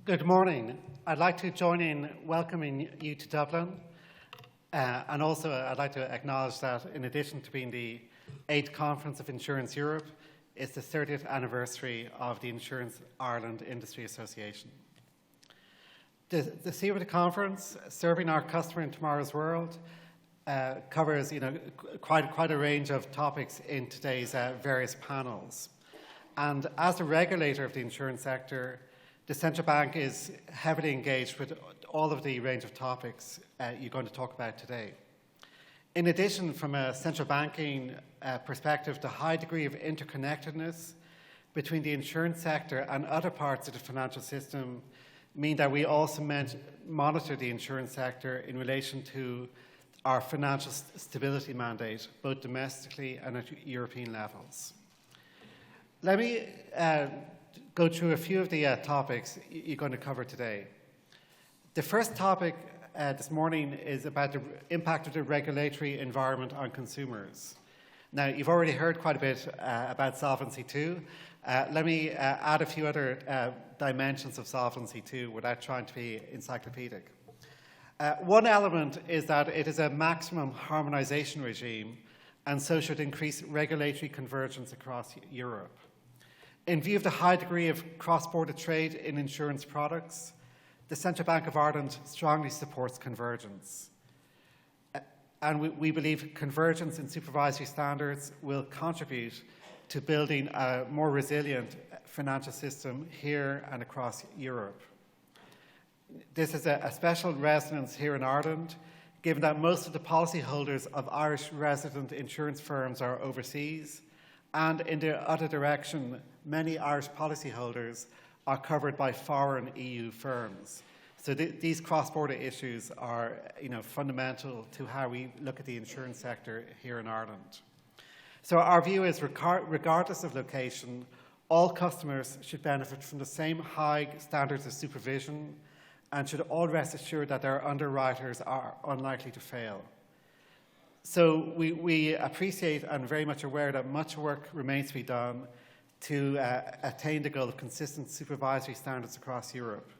Good morning. I'd like to join in welcoming you to Dublin. And also I'd like to acknowledge that in addition to being the 8th Conference of Insurance Europe, it's the 30th anniversary of the Insurance Ireland Industry Association. The theme of the conference, Serving Our Customer in Tomorrow's World, covers quite a range of topics in today's various panels. And as the regulator of the insurance sector, the central bank is heavily engaged with all of the range of topics you're going to talk about today. In addition, from a central banking perspective, the high degree of interconnectedness between the insurance sector and other parts of the financial system mean that we also monitor the insurance sector in relation to our financial stability mandate, both domestically and at European levels. Let me go through a few of the topics you're going to cover today. The first topic this morning is about the impact of the regulatory environment on consumers. Now, you've already heard quite a bit about Solvency II. Let me add a few other dimensions of Solvency II without trying to be encyclopedic. One element is that it is a maximum harmonization regime and so should increase regulatory convergence across Europe. In view of the high degree of cross-border trade in insurance products, the Central Bank of Ireland strongly supports convergence. And we believe convergence in supervisory standards will contribute to building a more resilient financial system here and across Europe. This is a special resonance here in Ireland, given that most of the policyholders of Irish resident insurance firms are overseas, and in the other direction, many Irish policyholders are covered by foreign EU firms. So these cross-border issues are fundamental to how we look at the insurance sector here in Ireland. So our view is, regardless of location, all customers should benefit from the same high standards of supervision and should all rest assured that their underwriters are unlikely to fail. So we appreciate and very much aware that much work remains to be done to attain the goal of consistent supervisory standards across Europe.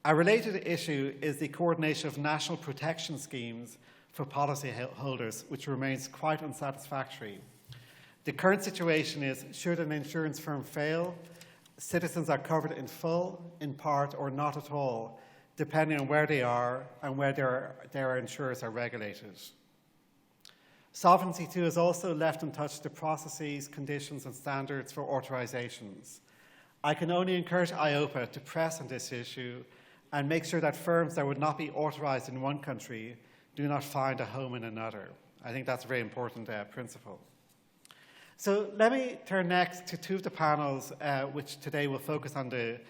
A related issue is the coordination of national protection schemes for policyholders, which remains quite unsatisfactory. The current situation is, should an insurance firm fail, citizens are covered in full, in part, or not at all, depending on where they are and where their insurers are regulated. Solvency II has also left untouched the processes, conditions and standards for authorisations. I can only encourage IOPA to press on this issue and make sure that firms that would not be authorised in one country do not find a home in another. I think that's a very important principle. So let me turn next to two of the panels which today will focus on the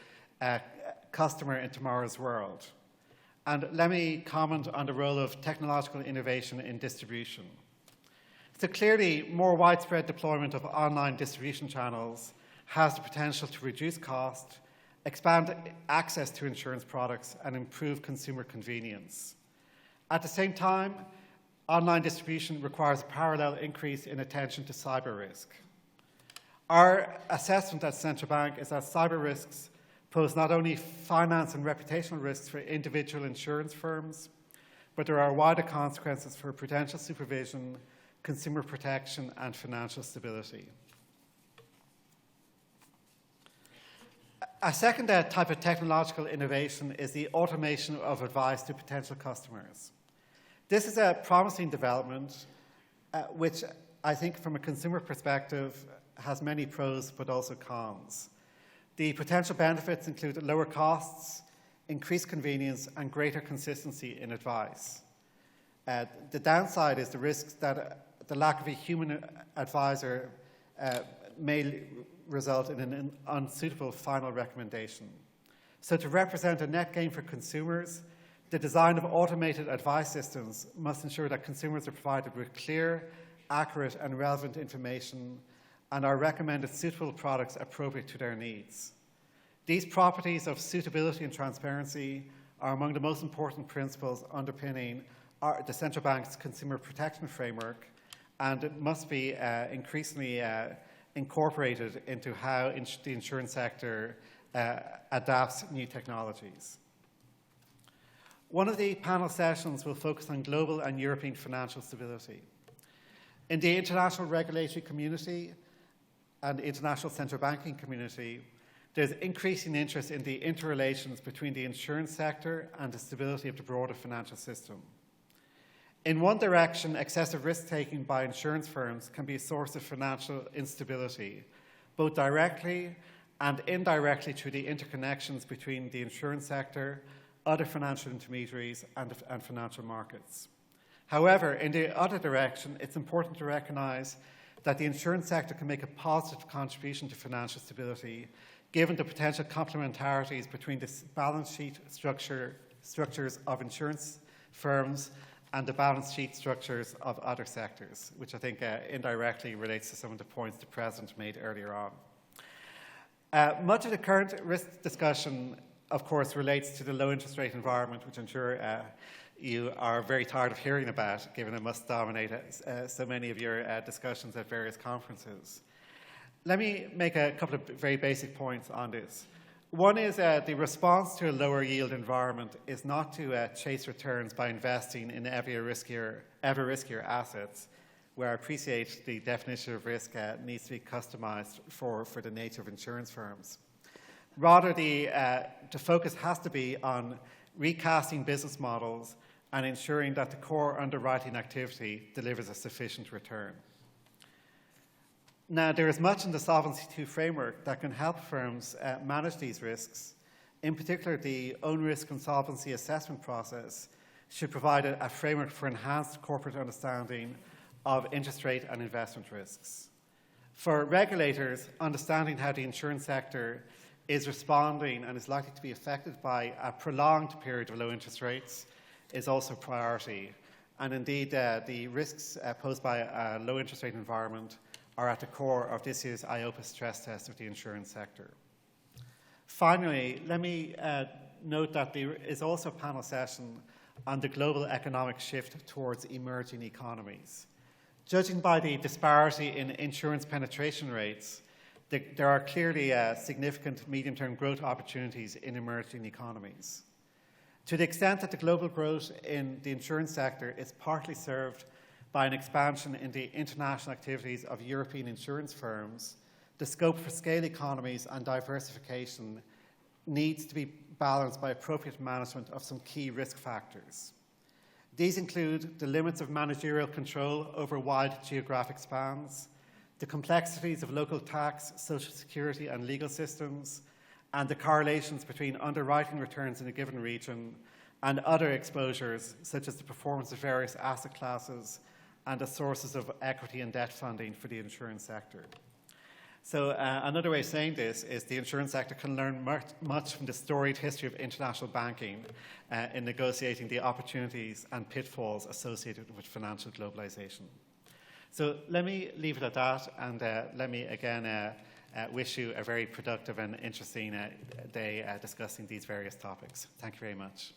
customer in tomorrow's world. And let me comment on the role of technological innovation in distribution. So clearly, more widespread deployment of online distribution channels has the potential to reduce cost, expand access to insurance products, and improve consumer convenience. At the same time, online distribution requires a parallel increase in attention to cyber risk. Our assessment at Central Bank is that cyber risks pose not only finance and reputational risks for individual insurance firms, but there are wider consequences for prudential supervision, consumer protection, and financial stability. A second type of technological innovation is the automation of advice to potential customers. This is a promising development, which I think from a consumer perspective has many pros but also cons. The potential benefits include lower costs, increased convenience, and greater consistency in advice. The downside is the risks that the lack of a human advisor may result in an unsuitable final recommendation. So to represent a net gain for consumers, the design of automated advice systems must ensure that consumers are provided with clear, accurate, and relevant information and are recommended suitable products appropriate to their needs. These properties of suitability and transparency are among the most important principles underpinning the Central Bank's consumer protection framework, and it must be increasingly incorporated into how the insurance sector adapts new technologies. One of the panel sessions will focus on global and European financial stability. In the international regulatory community and international central banking community, there's increasing interest in the interrelations between the insurance sector and the stability of the broader financial system. In one direction, excessive risk-taking by insurance firms can be a source of financial instability, both directly and indirectly through the interconnections between the insurance sector, other financial intermediaries, and financial markets. However, in the other direction, it's important to recognise that the insurance sector can make a positive contribution to financial stability, given the potential complementarities between the balance sheet structures of insurance firms and the balance sheet structures of other sectors, which I think indirectly relates to some of the points the President made earlier on. Much of the current risk discussion, of course, relates to the low interest rate environment, which I'm sure you are very tired of hearing about, given it must dominate so many of your discussions at various conferences. Let me make a couple of very basic points on this. One is the response to a lower yield environment is not to chase returns by investing in ever riskier assets, where I appreciate the definition of risk needs to be customized for the nature of insurance firms. Rather, the focus has to be on recasting business models and ensuring that the core underwriting activity delivers a sufficient return. Now, there is much in the Solvency II framework that can help firms manage these risks. In particular, the own risk and solvency assessment process should provide a framework for enhanced corporate understanding of interest rate and investment risks. For regulators, understanding how the insurance sector is responding and is likely to be affected by a prolonged period of low interest rates is also a priority. And indeed, the risks posed by a low interest rate environment are at the core of this year's IOPA stress test of the insurance sector. Finally, let me note that there is also a panel session on the global economic shift towards emerging economies. Judging by the disparity in insurance penetration rates, there are clearly significant medium-term growth opportunities in emerging economies. To the extent that the global growth in the insurance sector is partly served by an expansion in the international activities of European insurance firms, the scope for scale economies and diversification needs to be balanced by appropriate management of some key risk factors. These include the limits of managerial control over wide geographic spans, the complexities of local tax, social security and legal systems, and the correlations between underwriting returns in a given region and other exposures, such as the performance of various asset classes and the sources of equity and debt funding for the insurance sector. So another way of saying this is the insurance sector can learn much from the storied history of international banking in negotiating the opportunities and pitfalls associated with financial globalization. So let me leave it at that, and let me again wish you a very productive and interesting day discussing these various topics. Thank you very much.